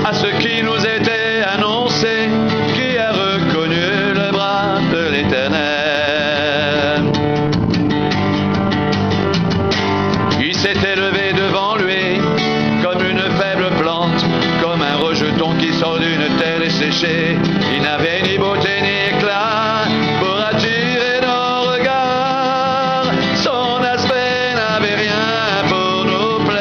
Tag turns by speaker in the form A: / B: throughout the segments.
A: à ce qui nous était annoncé, qui a reconnu le bras de l'Éternel. Il s'était levé devant lui comme une faible plante, comme un rejeton qui sort d'une terre desséchée. Il n'avait ni beauté ni éclat pour attirer nos regards. Son aspect n'avait rien pour nous plaire.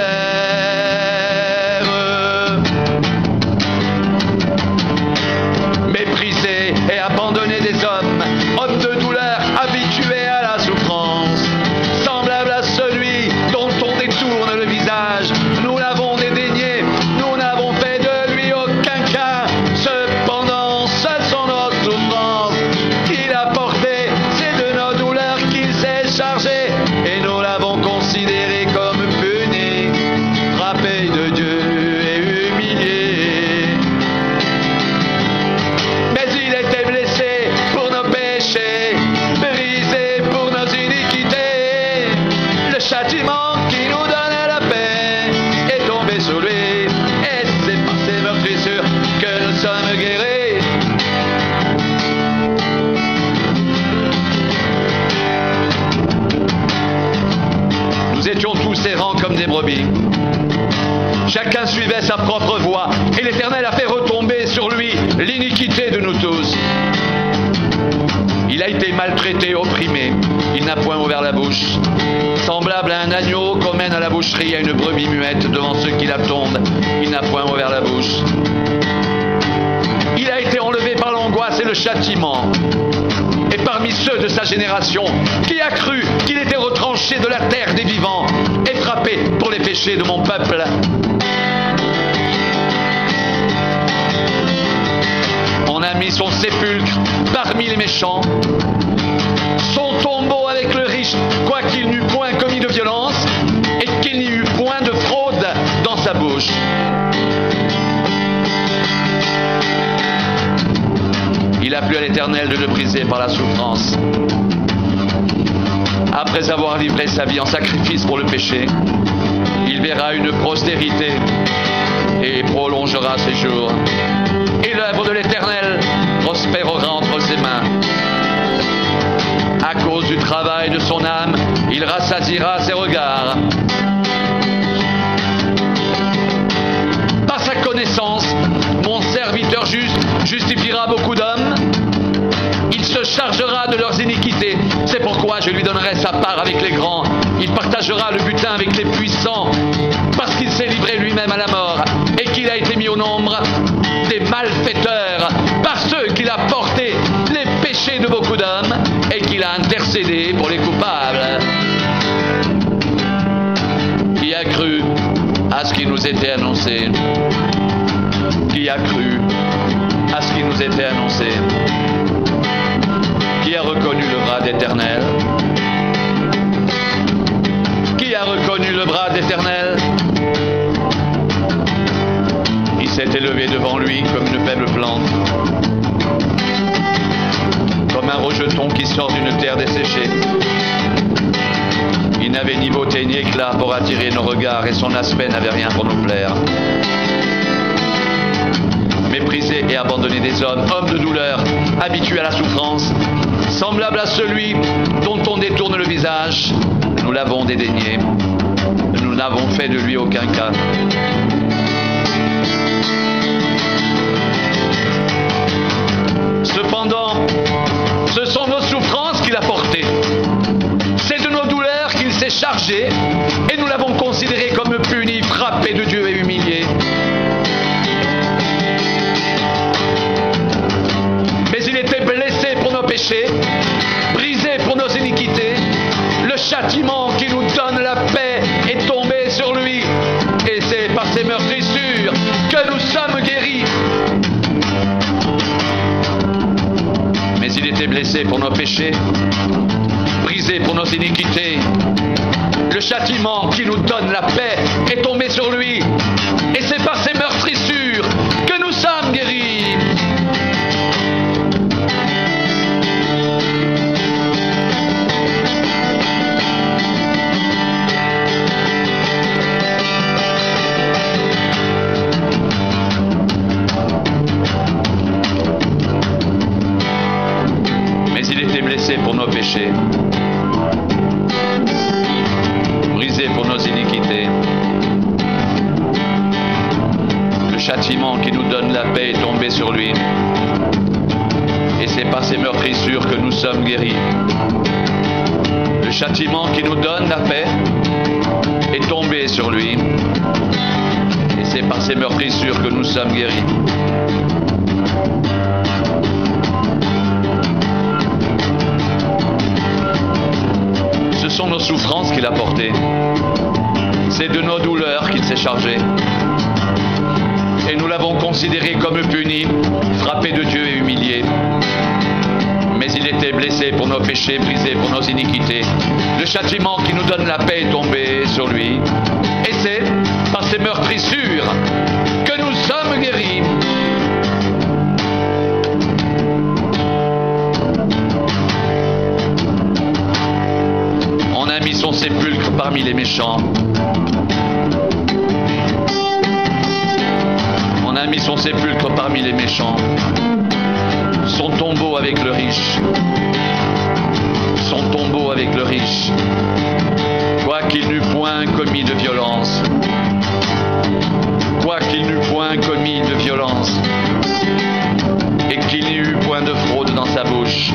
A: Méprisé et abandonné des hommes, homme de douleur, habitué à la souffrance, semblable à celui dont on détourne le visage, nous l'avons dédaigné, nous n'avons fait de lui aucun cas. Cependant, seules sont nos souffrances qu'il a portées, c'est de nos douleurs qu'il s'est chargé, et nous l'avons considéré comme puni, frappé de Dieu et humilié. Mais il était blessé pour nos péchés, brisé pour nos iniquités. Le châtiment qui nous donnait la paix est tombé sur lui, et c'est par ses meurtrissures que nous sommes guéris. Nous étions tous errants comme des brebis. Chacun suivait sa propre voie, et l'Éternel a fait retomber sur lui l'iniquité de nous tous. Il a été maltraité, opprimé. Il n'a point ouvert la bouche. Semblable à un agneau qu'on mène à la boucherie, à une brebis muette devant ceux qui l'attendent, il n'a point ouvert la bouche. Il a été enlevé par l'angoisse et le châtiment. Et parmi ceux de sa génération, qui a cru qu'il était retranché de la terre des vivants et frappé pour les péchés de mon peuple? On a mis son sépulcre parmi les méchants, son tombeau avec le riche, quoiqu'il n'eût point commis de violence et qu'il n'y eût point de fraude dans sa bouche. Il a plu à l'Éternel de le briser par la souffrance. Après avoir livré sa vie en sacrifice pour le péché, il verra une postérité et prolongera ses jours. Et l'œuvre de l'Éternel prospérera entre ses mains. À cause du travail de son âme, il rassasiera ses regards. Par sa connaissance, mon serviteur juste justifiera beaucoup d'hommes. Il se chargera de leurs iniquités. C'est pourquoi je lui donnerai sa part avec les grands. Il partagera le butin avec les puissants, parce qu'il s'est livré lui-même à la mort et qu'il a été mis au nombre des malfaiteurs, par ceux qu'il a porté les péchés de beaucoup d'hommes et qu'il a intercédé pour les coupables. Qui a cru à ce qui nous était annoncé? Qui a cru à ce qui nous était annoncé? Qui a reconnu le bras d'Éternel? Qui a reconnu le bras d'Éternel? Il s'est élevé devant lui comme une faible plante, comme un rejeton qui sort d'une terre desséchée. Il n'avait ni beauté ni éclat pour attirer nos regards, et son aspect n'avait rien pour nous plaire. Méprisé et abandonné des hommes, homme de douleur, habitué à la souffrance, semblable à celui dont on détourne le visage, nous l'avons dédaigné. Nous n'avons fait de lui aucun cas. Cependant, ce sont nos souffrances qu'il a portées. C'est de nos douleurs qu'il s'est chargé, et nous l'avons considéré comme puni, frappé de Dieu et humilié. Mais il était blessé pour nos péchés, brisé pour nos iniquités. Le châtiment qui nous donne la paix est tombé sur lui, et c'est par ses meurtrissures que nous sommes guéris. Mais il était blessé pour nos péchés, brisé pour nos iniquités. Le châtiment qui nous donne la paix est tombé sur lui, et c'est par ses meurtrissures que nous sommes guéris. péchés, brisé pour nos iniquités. Le châtiment qui nous donne la paix est tombé sur lui. Et c'est par ses meurtrissures que nous sommes guéris. Le châtiment qui nous donne la paix est tombé sur lui. Et c'est par ses meurtrissures que nous sommes guéris. Ce sont nos souffrances qu'il a portées. C'est de nos douleurs qu'il s'est chargé. Et nous l'avons considéré comme puni, frappé de Dieu et humilié. Mais il était blessé pour nos péchés, brisé pour nos iniquités. Le châtiment qui nous donne la paix est tombé sur lui. Et c'est par ses meurtrissures que nous sommes guéris. On a mis son sépulcre parmi les méchants. On a mis son sépulcre parmi les méchants. Son tombeau avec le riche. Son tombeau avec le riche. Quoiqu'il n'eût point commis de violence. Quoiqu'il n'eût point commis de violence. Et qu'il n'y eût point de fraude dans sa bouche.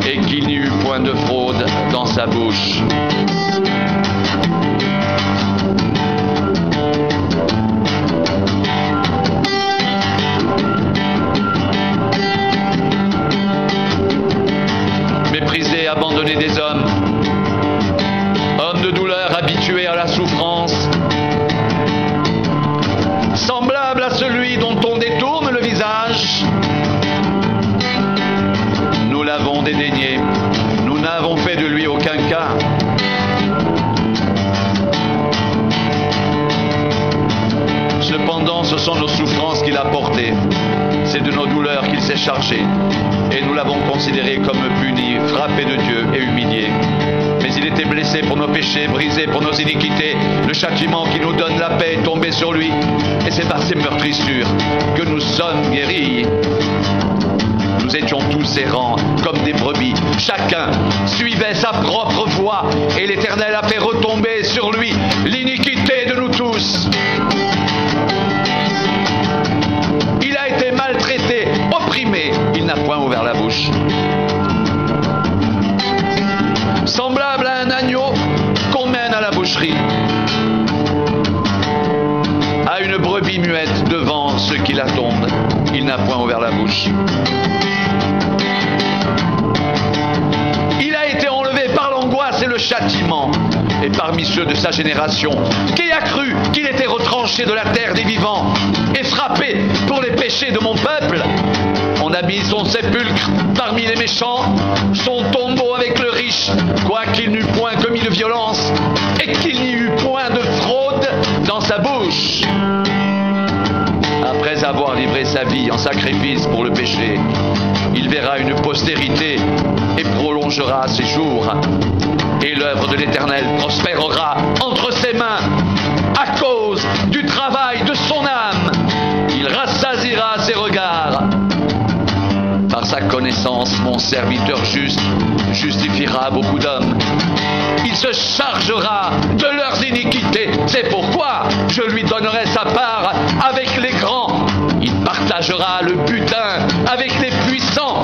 A: Et qu'il n'y eût point de fraude dans sa bouche. Méprisé, abandonné des hommes, homme de douleur, habitué à la souffrance, semblable à celui dont on détourne le visage, nous l'avons dédaigné, nous n'avons fait de lui aucun cas. Cependant, ce sont nos souffrances qu'il a portées, c'est de nos douleurs qu'il s'est chargé, et nous l'avons considéré comme puni, frappé de Dieu et humilié. Mais il était blessé pour nos péchés, brisé pour nos iniquités. Le châtiment qui nous donne la paix est tombé sur lui, et c'est par ses meurtrissures que nous sommes guéris. Nous étions tous errants comme des brebis. Chacun suivait sa propre voie, et l'Éternel a fait retomber sur lui l'iniquité de nous tous. Il a été maltraité, opprimé, il n'a point ouvert la bouche. Semblable à un agneau qu'on mène à la boucherie, à une brebis muette devant ceux qui l'attendent, il n'a point ouvert la bouche. Il a été enlevé par l'angoisse et le châtiment. Et parmi ceux de sa génération, qui a cru qu'il était retranché de la terre des vivants et frappé pour les péchés de mon peuple? On a mis son sépulcre parmi les méchants, son tombeau avec le riche, quoiqu'il n'eût point commis de violence et qu'il n'y eût point de fraude dans sa bouche. Après avoir livré sa vie en sacrifice pour le péché, il verra une postérité et prolongera ses jours. Et l'œuvre de l'Éternel prospérera entre ses mains à cause du travail de son âme. Il rassasiera ses regards. Par sa connaissance, mon serviteur juste justifiera beaucoup d'hommes. Il se chargera de leurs iniquités. C'est pourquoi je lui donnerai sa part avec les grands. Il partagera le butin avec les puissants,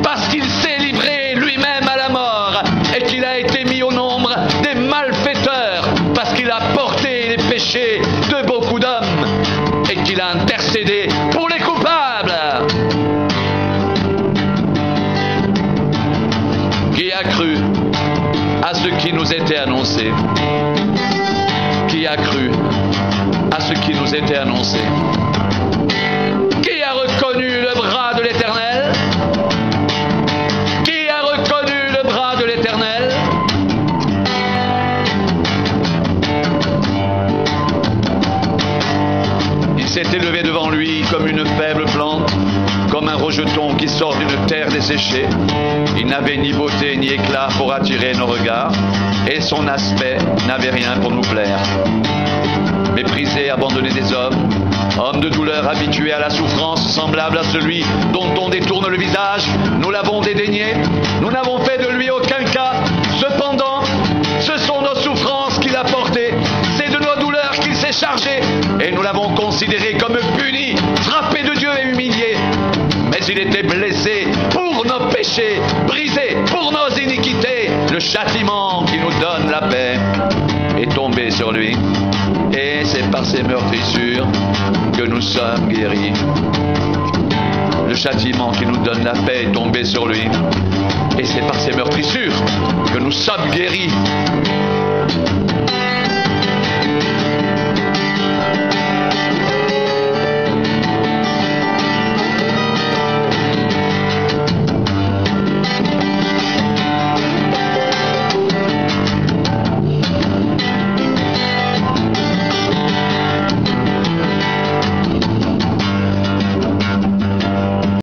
A: parce qu'il s'est livré lui-même à la mort et qu'il a été mis au nombre des malfaiteurs, parce qu'il a porté les péchés de beaucoup d'hommes et qu'il a intercédé pour les coupables. Qui a cru à ce qui nous était annoncé? Qui a cru à ce qui nous était annoncé? Qui a reconnu le bras de l'Éternel? Qui a reconnu le bras de l'Éternel? Il s'est élevé devant lui comme une faible plante, comme un rejeton qui sort d'une terre desséchée. Il n'avait ni beauté ni éclat pour attirer nos regards, et son aspect n'avait rien pour nous plaire. Méprisé, abandonné des hommes, Homme de douleur, habitué à la souffrance, semblable à celui dont on détourne le visage, nous l'avons dédaigné, nous n'avons fait de lui aucun cas. Cependant, ce sont nos souffrances qu'il a portées, c'est de nos douleurs qu'il s'est chargé, et nous l'avons considéré comme puni, frappé de Dieu et humilié. Mais il était blessé pour nos péchés, brisé pour nos iniquités. Le châtiment qui nous donne la paix est tombé sur lui, et c'est par ses meurtrissures que nous sommes guéris. Le châtiment qui nous donne la paix est tombé sur lui, et c'est par ses meurtrissures que nous sommes guéris.